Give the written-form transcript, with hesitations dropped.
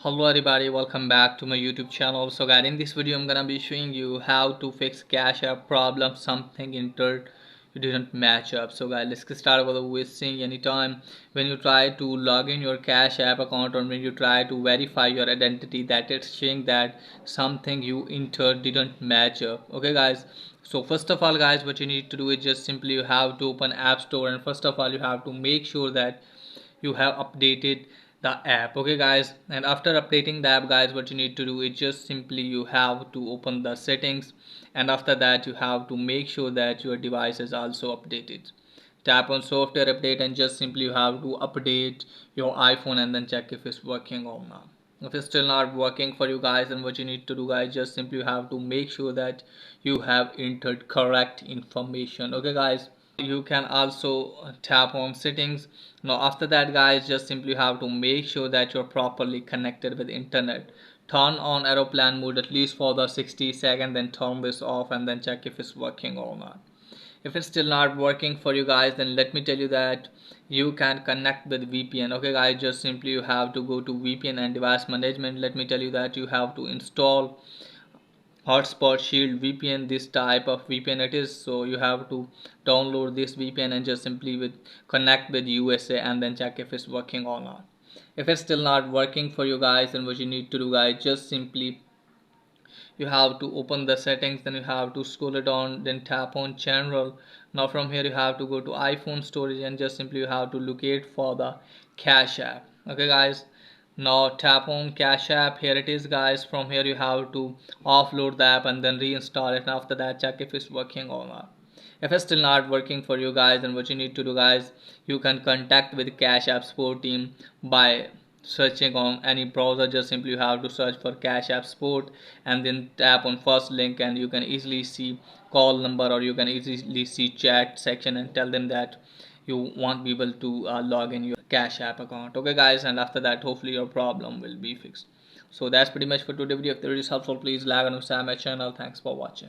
Hello everybody, welcome back to my YouTube channel. So guys, in this video I'm gonna be showing you how to fix Cash App problem, something entered you didn't match up. So guys, let's get started without wasting any time. When you try to log in your Cash App account, or when you try to verify your identity, that it's showing that something you entered didn't match up. Okay guys, so first of all guys, what you need to do is just simply you have to open App Store, and first of all you have to make sure that you have updated the app. Okay guys, and after updating the app guys, what you need to do is just simply you have to open the settings, and after that you have to make sure that your device is also updated. Tap on software update and just simply you have to update your iPhone and then check if it's working or not. If it's still not working for you guys, then what you need to do guys, just simply you have to make sure that you have entered correct information. Okay guys, you can also tap on settings. Now after that guys, just simply have to make sure that you're properly connected with internet. Turn on aeroplane mode at least for the 60 seconds, then turn this off and then check if it's working or not. If it's still not working for you guys, then let me tell you that you can connect with VPN. Okay guys, just simply you have to go to VPN and device management. Let me tell you that you have to install Hotspot Shield VPN. This type of VPN it is, so you have to download this VPN and just simply with connect with USA and then check if it's working or not. If it's still not working for you guys, then what you need to do guys, just simply you have to open the settings, then you have to scroll it down, then tap on general. Now from here you have to go to iPhone storage and just simply you have to locate for the Cash App. Okay guys, now tap on Cash App. Here it is guys. From here you have to offload the app and then reinstall it, and after that check if it's working or not. If it's still not working for you guys, then what you need to do guys, you can contact with Cash App support team by searching on any browser. Just simply you have to search for Cash App support and then tap on first link, and you can easily see call number, or you can easily see chat section and tell them that you want people to log in your Cash App account. Okay guys, and after that hopefully your problem will be fixed. So that's pretty much for today video. If the video is helpful, please like and subscribe my channel. Thanks for watching.